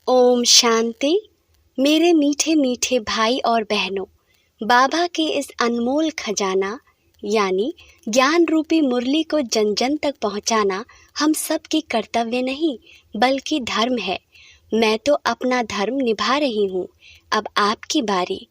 ओम शांति। मेरे मीठे मीठे भाई और बहनों, बाबा के इस अनमोल खजाना यानी ज्ञान रूपी मुरली को जन जन तक पहुंचाना हम सब की कर्तव्य नहीं बल्कि धर्म है। मैं तो अपना धर्म निभा रही हूँ। अब आपकी बारी।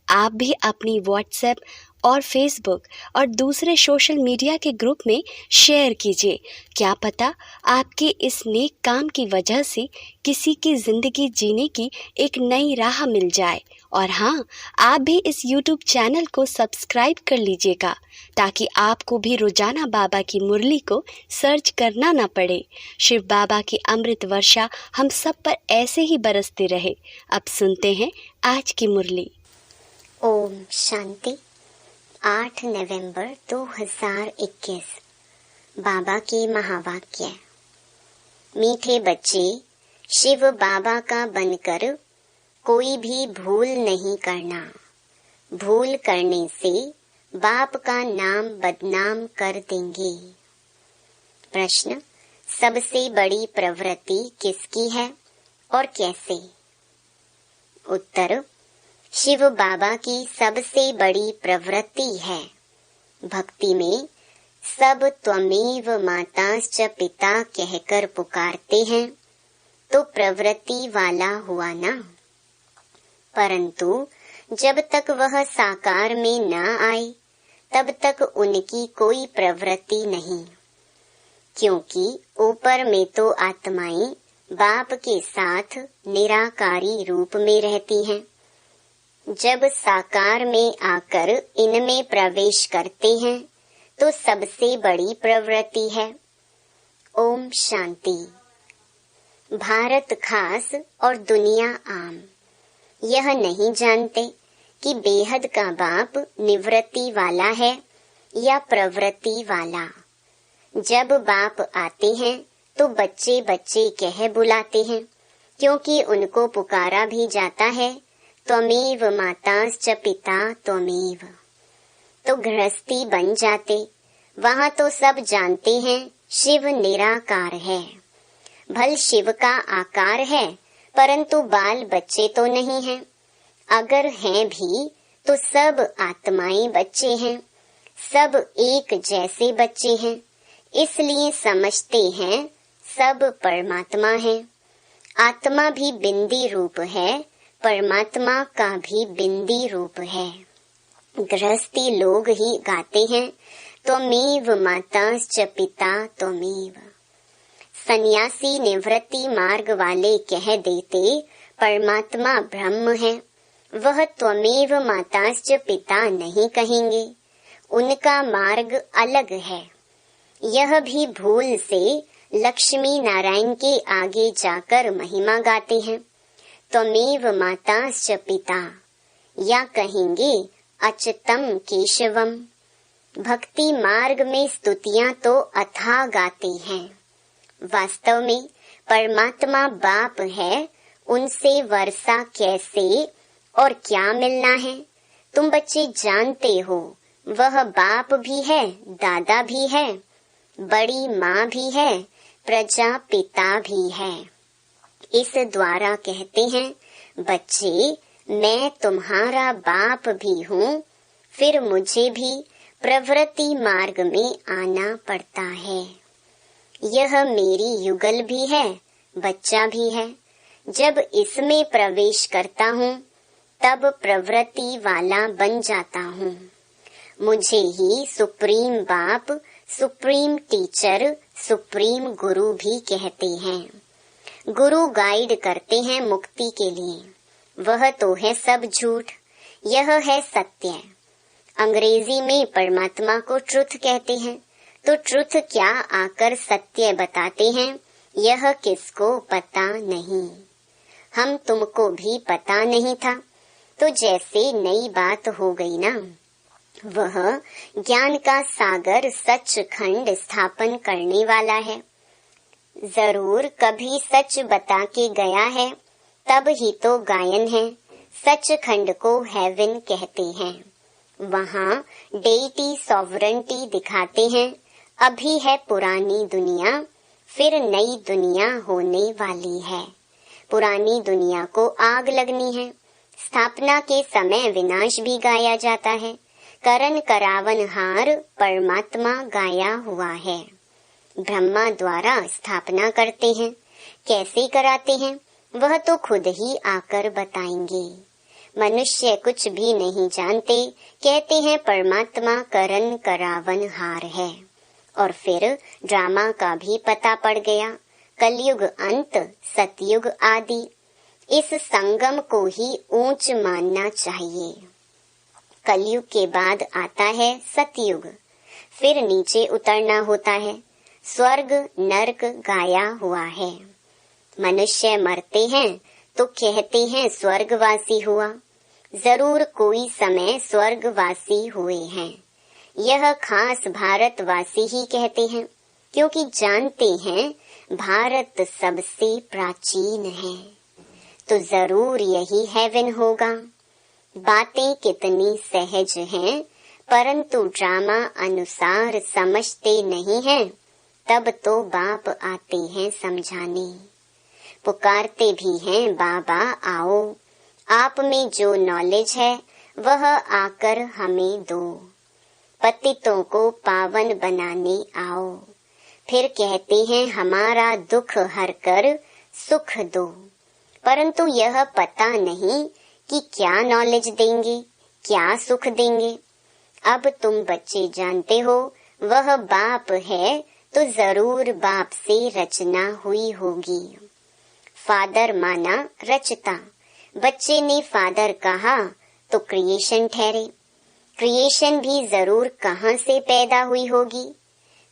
आप भी अपनी व्हाट्सएप और फेसबुक और दूसरे सोशल मीडिया के ग्रुप में शेयर कीजिए। क्या पता आपके इस नेक काम की वजह से किसी की ज़िंदगी जीने की एक नई राह मिल जाए। और हाँ, आप भी इस यूट्यूब चैनल को सब्सक्राइब कर लीजिएगा ताकि आपको भी रोजाना बाबा की मुरली को सर्च करना ना पड़े। शिव बाबा की अमृत वर्षा हम सब पर ऐसे ही बरसते रहे। अब सुनते हैं आज की मुरली। ओम शांति। 8 नवंबर 2021 बाबा के महावाक्य। मीठे बच्चे, शिव बाबा का बनकर कोई भी भूल नहीं करना। भूल करने से बाप का नाम बदनाम कर देंगे। प्रश्न: सबसे बड़ी प्रवृत्ति किसकी है और कैसे? उत्तर: शिव बाबा की सबसे बड़ी प्रवृत्ति है। भक्ति में सब त्वमेव माताश्च पिता कहकर पुकारते हैं तो प्रवृत्ति वाला हुआ ना। परंतु जब तक वह साकार में न आए तब तक उनकी कोई प्रवृत्ति नहीं, क्योंकि ऊपर में तो आत्माएं बाप के साथ निराकारी रूप में रहती हैं। जब साकार में आकर इनमें प्रवेश करते हैं तो सबसे बड़ी प्रवृत्ति है। ओम शांति। भारत खास और दुनिया आम यह नहीं जानते कि बेहद का बाप निवृत्ति वाला है या प्रवृत्ति वाला। जब बाप आते हैं तो बच्चे बच्चे कह बुलाते हैं, क्योंकि उनको पुकारा भी जाता है त्वमेव माताश्च पिता त्वमेव। तो गृहस्थी बन जाते। वहाँ तो सब जानते हैं शिव निराकार है। भल शिव का आकार है, परंतु बाल बच्चे तो नहीं हैं। अगर हैं भी तो सब आत्माएं बच्चे हैं, सब एक जैसे बच्चे हैं। इसलिए समझते हैं सब परमात्मा है। आत्मा भी बिंदी रूप है, परमात्मा का भी बिंदी रूप है। गृहस्थी लोग ही गाते हैं त्वमेव माताश्च पिता त्वमेव। सन्यासी निवृत्ति मार्ग वाले कह देते परमात्मा ब्रह्म है। वह त्वमेव माताश्च पिता नहीं कहेंगे, उनका मार्ग अलग है। यह भी भूल से लक्ष्मी नारायण के आगे जाकर महिमा गाते हैं त्वमेव माताश्च पिता, या कहेंगे अच्युतम केशवम। भक्ति मार्ग में स्तुतियां तो अथाह गाते हैं। वास्तव में परमात्मा बाप है, उनसे वर्षा कैसे और क्या मिलना है तुम बच्चे जानते हो। वह बाप भी है, दादा भी है, बड़ी माँ भी है, प्रजापिता भी है। इस द्वारा कहते हैं बच्चे, मैं तुम्हारा बाप भी हूँ, फिर मुझे भी प्रवृत्ति मार्ग में आना पड़ता है। यह मेरी युगल भी है, बच्चा भी है। जब इसमें प्रवेश करता हूँ तब प्रवृत्ति वाला बन जाता हूँ। मुझे ही सुप्रीम बाप, सुप्रीम टीचर, सुप्रीम गुरु भी कहते हैं। गुरु गाइड करते हैं मुक्ति के लिए। वह तो है सब झूठ, यह है सत्य। अंग्रेजी में परमात्मा को ट्रुथ कहते हैं, तो ट्रुथ क्या आकर सत्य बताते हैं, यह किसको पता नहीं। हम तुमको भी पता नहीं था, तो जैसे नई बात हो गई ना। वह ज्ञान का सागर सचखंड स्थापन करने वाला है। जरूर कभी सच बता के गया है, तब ही तो गायन है। सचखंड को हेवन कहते हैं। वहाँ डेटी सॉवरेंटी दिखाते हैं। अभी है पुरानी दुनिया, फिर नई दुनिया होने वाली है। पुरानी दुनिया को आग लगनी है। स्थापना के समय विनाश भी गाया जाता है। करण करावन हार परमात्मा गाया हुआ है। ब्रह्मा द्वारा स्थापना करते हैं। कैसे कराते हैं वह तो खुद ही आकर बताएंगे। मनुष्य कुछ भी नहीं जानते, कहते हैं परमात्मा करण करावन हार है। और फिर ड्रामा का भी पता पड़ गया। कलयुग अंत, सतयुग आदि, इस संगम को ही ऊंच मानना चाहिए। कलयुग के बाद आता है सतयुग, फिर नीचे उतरना होता है। स्वर्ग नरक गाया हुआ है। मनुष्य मरते हैं तो कहते हैं स्वर्गवासी हुआ। जरूर कोई समय स्वर्गवासी हुए हैं। यह खास भारतवासी ही कहते हैं, क्योंकि जानते हैं भारत सबसे प्राचीन है, तो जरूर यही हेवन होगा। बातें कितनी सहज हैं, परंतु ड्रामा अनुसार समझते नहीं हैं। तब तो बाप आते हैं समझाने। पुकारते भी हैं बाबा आओ, आप में जो नॉलेज है वह आकर हमें दो। पतितों को पावन बनाने आओ। फिर कहते हैं हमारा दुख हर कर सुख दो। परंतु यह पता नहीं कि क्या नॉलेज देंगे, क्या सुख देंगे। अब तुम बच्चे जानते हो वह बाप है, तो जरूर बाप से रचना हुई होगी। फादर माना रचता, बच्चे ने फादर कहा तो क्रिएशन ठहरे। क्रिएशन भी जरूर कहाँ से पैदा हुई होगी।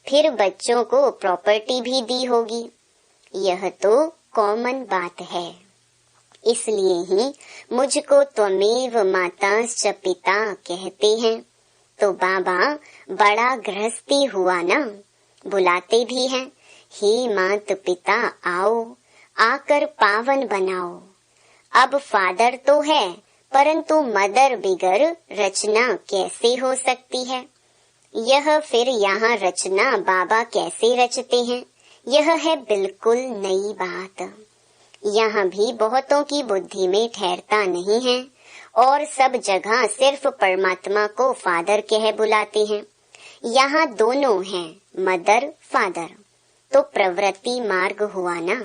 फिर बच्चों को प्रॉपर्टी भी दी होगी। यह तो कॉमन बात है। इसलिए ही मुझको त्वमेव माताश्च पिता कहते हैं। तो बाबा बड़ा गृहस्थी हुआ ना, बुलाते भी हैं, हे मात पिता आओ, आकर पावन बनाओ। अब फादर तो है, परंतु मदर बिगर रचना कैसे हो सकती है। यह फिर यहाँ रचना बाबा कैसे रचते हैं, यह है बिल्कुल नई बात। यहाँ भी बहुतों की बुद्धि में ठहरता नहीं है और सब जगह सिर्फ परमात्मा को फादर कह बुलाते हैं। यहाँ दोनों हैं, मदर फादर, तो प्रवृत्ति मार्ग हुआ ना।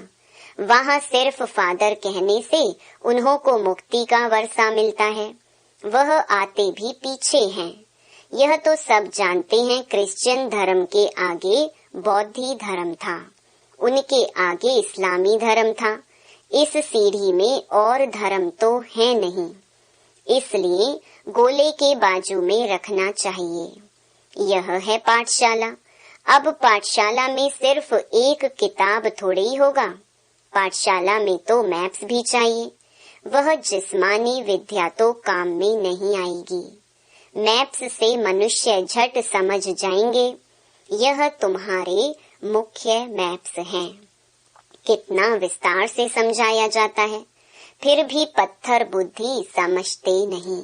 वहाँ सिर्फ फादर कहने से उन्हों को मुक्ति का वर्षा मिलता है। वह आते भी पीछे हैं। यह तो सब जानते हैं। क्रिश्चियन धर्म के आगे बौद्धी धर्म था, उनके आगे इस्लामी धर्म था। इस सीढ़ी में और धर्म तो है नहीं, इसलिए गोले के बाजू में रखना चाहिए। यह है पाठशाला। अब पाठशाला में सिर्फ एक किताब थोड़ी ही होगा। पाठशाला में तो मैप्स भी चाहिए। वह जिस्मानी विद्या तो काम में नहीं आएगी। मैप्स से मनुष्य झट समझ जाएंगे यह तुम्हारे मुख्य मैप्स हैं। कितना विस्तार से समझाया जाता है, फिर भी पत्थर बुद्धि समझते नहीं।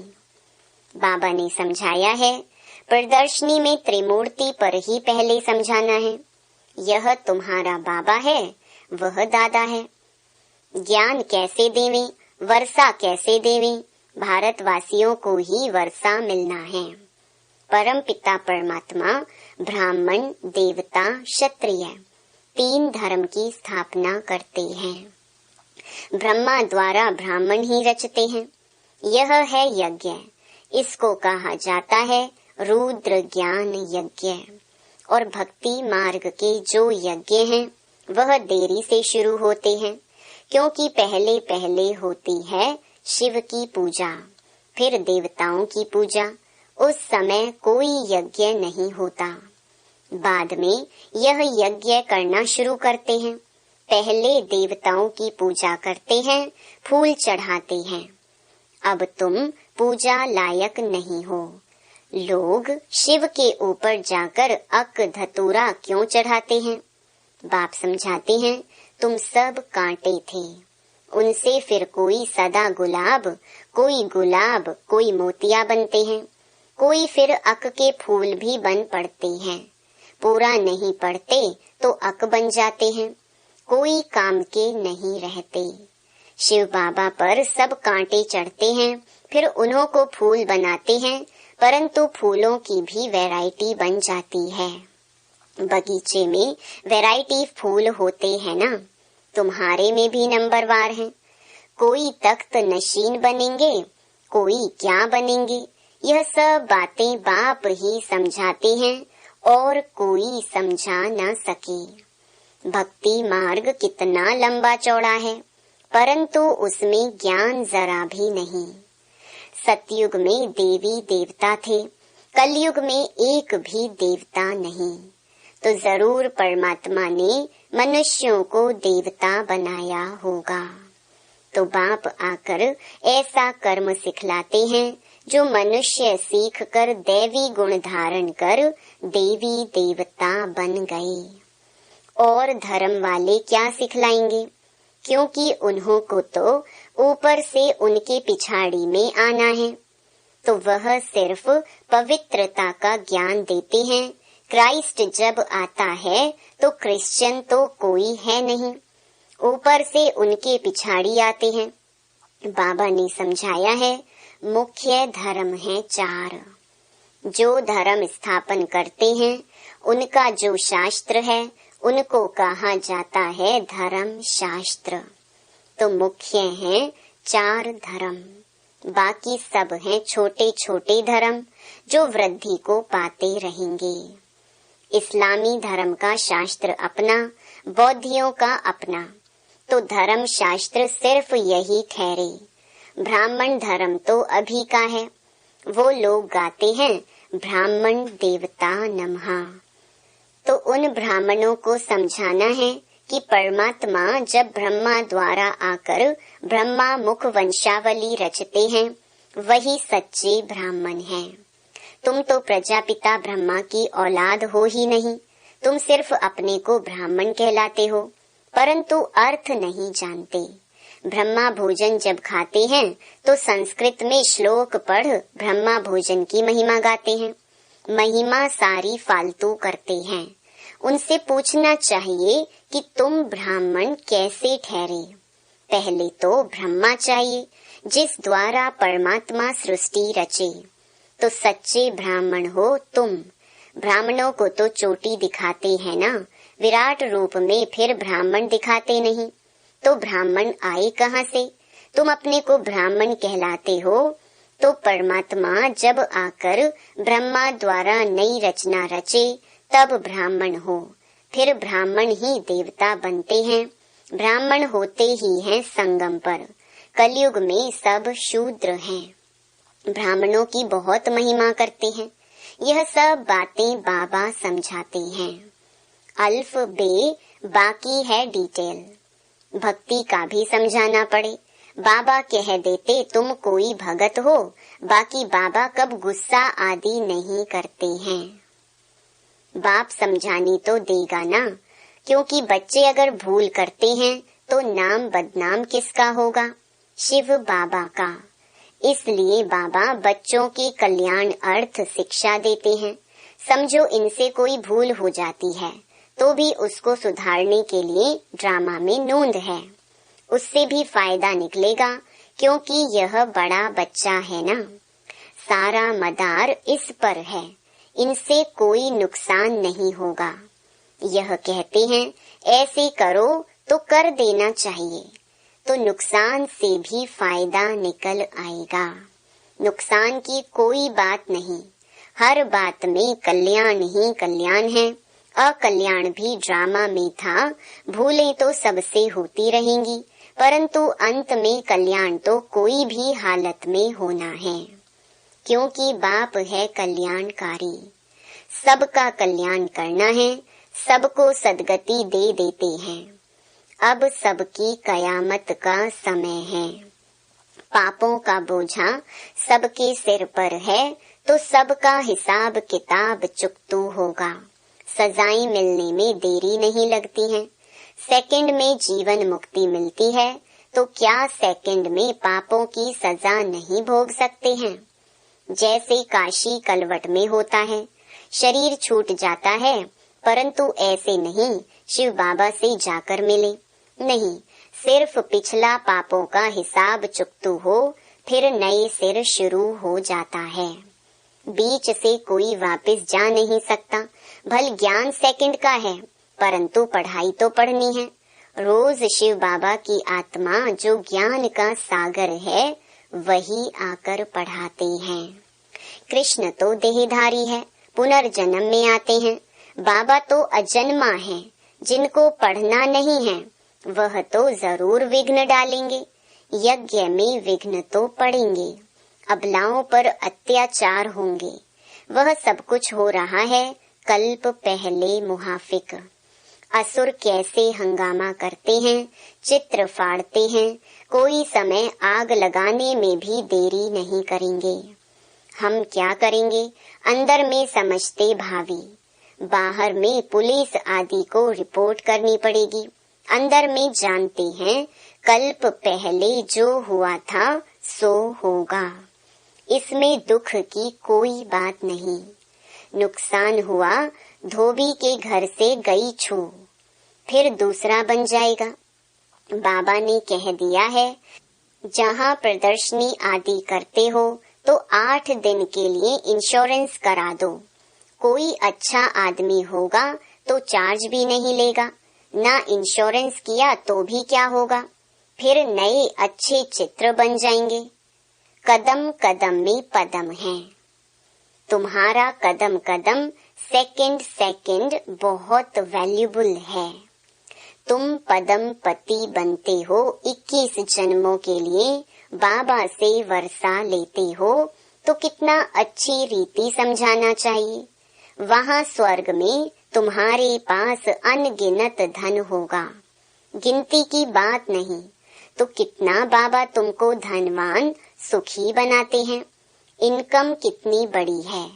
बाबा ने समझाया है, प्रदर्शनी में त्रिमूर्ति पर ही पहले समझाना है। यह तुम्हारा बाबा है, वह दादा है। ज्ञान कैसे देवें, वर्षा कैसे देवें, भारतवासियों को ही वर्षा मिलना है। परम पिता परमात्मा ब्राह्मण, देवता, क्षत्रिय 3 धर्म की स्थापना करते हैं। ब्रह्मा द्वारा ब्राह्मण ही रचते हैं। यह है यज्ञ। इसको कहा जाता है रुद्र ज्ञान यज्ञ। और भक्ति मार्ग के जो यज्ञ हैं वह देरी से शुरू होते हैं, क्योंकि पहले पहले होती है शिव की पूजा, फिर देवताओं की पूजा। उस समय कोई यज्ञ नहीं होता। बाद में यह यज्ञ करना शुरू करते हैं। पहले देवताओं की पूजा करते हैं, फूल चढ़ाते हैं। अब तुम पूजा लायक नहीं हो। लोग शिव के ऊपर जाकर अक धतूरा क्यों चढ़ाते हैं? बाप समझाते हैं, तुम सब कांटे थे। उनसे फिर कोई सदा गुलाब, कोई मोतिया बनते हैं। कोई फिर अक के फूल भी बन पड़ते हैं। पूरा नहीं पड़ते तो अक बन जाते हैं। कोई काम के नहीं रहते। शिव बाबा पर सब कांटे चढ़ते हैं, फिर उन्हों को फूल बनाते हैं, परंतु फूलों की भी वैरायटी बन जाती है। बगीचे में वैरायटी फूल होते हैं ना, तुम्हारे में भी नंबरवार हैं। कोई तख्त नशीन बनेंगे, कोई क्या बनेंगे, यह सब बातें बाप ही समझाते हैं और कोई समझा न सके। भक्ति मार्ग कितना लंबा चौड़ा है, परंतु उसमें ज्ञान जरा भी नहीं। सतयुग में देवी देवता थे, कलयुग में एक भी देवता नहीं, तो जरूर परमात्मा ने मनुष्यों को देवता बनाया होगा। तो बाप आकर ऐसा कर्म सिखलाते हैं जो मनुष्य सीख कर दैवी गुण धारण कर देवी देवता बन गए। और धर्म वाले क्या सिखलाएंगे, क्योंकि उन्हों को तो ऊपर से उनके पिछाड़ी में आना है, तो वह सिर्फ पवित्रता का ज्ञान देते हैं। क्राइस्ट जब आता है तो क्रिश्चियन तो कोई है नहीं, ऊपर से उनके पिछाड़ी आते हैं। बाबा ने समझाया है मुख्य धर्म है 4। जो धर्म स्थापन करते हैं उनका जो शास्त्र है उनको कहा जाता है धर्म शास्त्र। तो मुख्य हैं 4 धर्म, बाकी सब हैं छोटे छोटे धर्म जो वृद्धि को पाते रहेंगे। इस्लामी धर्म का शास्त्र अपना, बौद्धियों का अपना, तो धर्म शास्त्र सिर्फ यही ठहरे। ब्राह्मण धर्म तो अभी का है, वो लोग गाते हैं ब्राह्मण देवता नमः। तो उन ब्राह्मणों को समझाना है कि परमात्मा जब ब्रह्मा द्वारा आकर ब्रह्मा मुख वंशावली रचते हैं, वही सच्चे ब्राह्मण हैं। तुम तो प्रजापिता ब्रह्मा की औलाद हो ही नहीं, तुम सिर्फ अपने को ब्राह्मण कहलाते हो, परंतु अर्थ नहीं जानते। ब्रह्मा भोजन जब खाते हैं तो संस्कृत में श्लोक पढ़ ब्रह्मा भोजन की महिमा गाते हैं। महिमा सारी फालतू करते हैं। उनसे पूछना चाहिए कि तुम ब्राह्मण कैसे ठहरे। पहले तो ब्रह्मा चाहिए जिस द्वारा परमात्मा सृष्टि रचे, तो सच्चे ब्राह्मण हो तुम। ब्राह्मणों को तो चोटी दिखाते हैं ना, विराट रूप में, फिर ब्राह्मण दिखाते नहीं, तो ब्राह्मण आए कहाँ से? तुम अपने को ब्राह्मण कहलाते हो, तो परमात्मा जब आकर ब्रह्मा द्वारा नई रचना रचे तब ब्राह्मण हो, फिर ब्राह्मण ही देवता बनते हैं। ब्राह्मण होते ही हैं संगम पर। कलयुग में सब शूद्र हैं। ब्राह्मणों की बहुत महिमा करते हैं। यह सब बातें बाबा समझाते हैं। अल्फ बे बाकी है डिटेल। भक्ति का भी समझाना पड़े। बाबा कह देते तुम कोई भगत हो, बाकी बाबा कब गुस्सा आदि नहीं करते हैं। बाप समझाने तो देगा ना, क्योंकि बच्चे अगर भूल करते हैं तो नाम बदनाम किसका होगा? शिव बाबा का। इसलिए बाबा बच्चों के कल्याण अर्थ शिक्षा देते हैं। समझो इनसे कोई भूल हो जाती है तो भी उसको सुधारने के लिए ड्रामा में नोंद है, उससे भी फायदा निकलेगा, क्योंकि यह बड़ा बच्चा है ना। सारा मदार इस पर है, इनसे कोई नुकसान नहीं होगा। यह कहते हैं ऐसे करो तो कर देना चाहिए, तो नुकसान से भी फायदा निकल आएगा। नुकसान की कोई बात नहीं, हर बात में कल्याण ही कल्याण है। अकल्याण भी ड्रामा में था, भूलें तो सबसे होती रहेंगी, परंतु अंत में कल्याण तो कोई भी हालत में होना है, क्योंकि बाप है कल्याणकारी। सबका कल्याण करना है, सबको सद्गति दे देते हैं। अब सबकी कयामत का समय है। पापों का बोझा सबके सिर पर है, तो सबका हिसाब किताब चुकतू होगा। सजाएं मिलने में देरी नहीं लगती हैं। सेकंड में जीवन मुक्ति मिलती है, तो क्या सेकंड में पापों की सजा नहीं भोग सकते हैं? जैसे काशी कलवट में होता है, शरीर छूट जाता है, परंतु ऐसे नहीं शिव बाबा से जाकर मिले। नहीं, सिर्फ पिछला पापों का हिसाब चुकतू हो, फिर नए सिर शुरू हो जाता है। बीच से कोई वापस जा नहीं सकता। भल ज्ञान सेकंड का है, परंतु पढ़ाई तो पढ़नी है। रोज शिव बाबा की आत्मा जो ज्ञान का सागर है, वही आकर पढ़ाते हैं। कृष्ण तो देहधारी है, पुनर्जन्म में आते हैं। बाबा तो अजन्मा है, जिनको पढ़ना नहीं है वह तो जरूर विघ्न डालेंगे। यज्ञ में विघ्न तो पड़ेंगे, अबलाओं पर अत्याचार होंगे। वह सब कुछ हो रहा है कल्प पहले मुहाफिक। असुर कैसे हंगामा करते हैं, चित्र फाड़ते हैं, कोई समय आग लगाने में भी देरी नहीं करेंगे। हम क्या करेंगे, अंदर में समझते भावी, बाहर में पुलिस आदि को रिपोर्ट करनी पड़ेगी। अंदर में जानते हैं कल्प पहले जो हुआ था सो होगा। इसमें दुख की कोई बात नहीं। नुकसान हुआ, धोबी के घर से गई छू, फिर दूसरा बन जाएगा। बाबा ने कह दिया है, जहाँ प्रदर्शनी आदि करते हो तो 8 दिन के लिए इंश्योरेंस करा दो। कोई अच्छा आदमी होगा तो चार्ज भी नहीं लेगा, ना इंश्योरेंस किया तो भी क्या होगा, फिर नए अच्छे चित्र बन जाएंगे। कदम कदम में पदम है। तुम्हारा कदम कदम, सेकंड सेकंड बहुत वैल्यूबल है। तुम पदम पति बनते हो 21 जन्मों के लिए, बाबा से वर्षा लेते हो तो कितना अच्छी रीति समझाना चाहिए। वहाँ स्वर्ग में तुम्हारे पास अनगिनत धन होगा, गिनती की बात नहीं। तो कितना बाबा तुमको धनवान सुखी बनाते हैं। इनकम कितनी बड़ी है,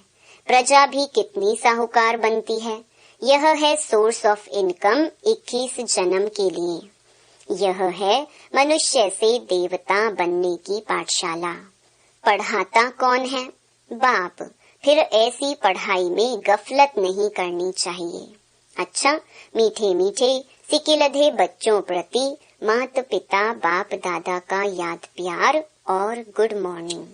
प्रजा भी कितनी साहूकार बनती है। यह है सोर्स ऑफ इनकम 21 जन्म के लिए। यह है मनुष्य से देवता बनने की पाठशाला। पढ़ाता कौन है? बाप। फिर ऐसी पढ़ाई में गफलत नहीं करनी चाहिए। अच्छा, मीठे मीठे सिकिलधे बच्चों प्रति माता पिता बाप दादा का याद प्यार और गुड मॉर्निंग।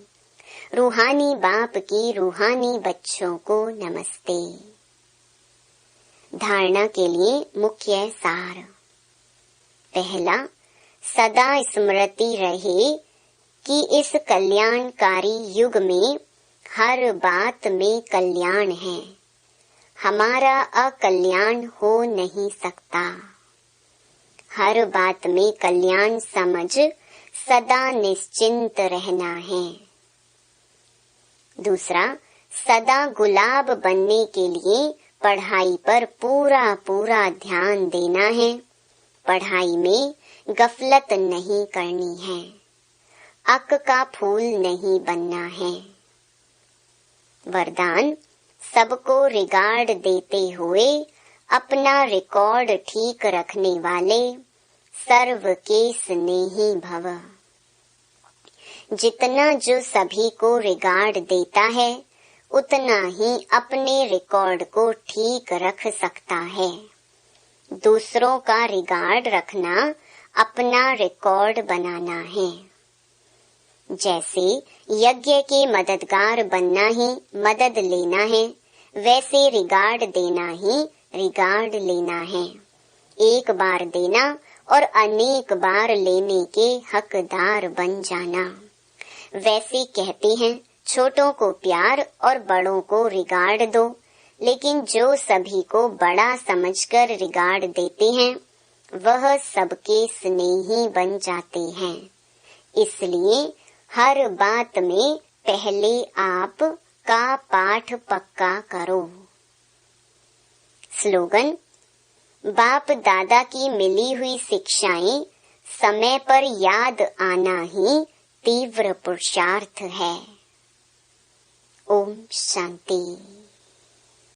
रूहानी बाप की रूहानी बच्चों को नमस्ते। धारणा के लिए मुख्य सार। पहला, सदा स्मृति रहे कि इस कल्याणकारी युग में हर बात में कल्याण है। हमारा अकल्याण हो नहीं सकता। हर बात में कल्याण समझ सदा निश्चिंत रहना है। दूसरा, सदा गुलाब बनने के लिए पढ़ाई पर पूरा पूरा ध्यान देना है। पढ़ाई में गफलत नहीं करनी है। अक का फूल नहीं बनना है। वरदान, सबको रिगार्ड देते हुए अपना रिकॉर्ड ठीक रखने वाले सर्व के स्नेही भव। जितना जो सभी को रिगार्ड देता है, उतना ही अपने रिकॉर्ड को ठीक रख सकता है। दूसरों का रिगार्ड रखना अपना रिकॉर्ड बनाना है। जैसे यज्ञ के मददगार बनना ही मदद लेना है, वैसे रिगार्ड देना ही रिगार्ड लेना है। एक बार देना और अनेक बार लेने के हकदार बन जाना। वैसे कहते हैं, छोटों को प्यार और बड़ों को रिगार्ड दो, लेकिन जो सभी को बड़ा समझकर रिगार्ड देते हैं, वह सबके स्नेही बन जाते हैं। इसलिए हर बात में पहले आप का पाठ पक्का करो। स्लोगन, बाप दादा की मिली हुई शिक्षाएं समय पर याद आना ही तीव्र पुरुषार्थ है। ओम शांति।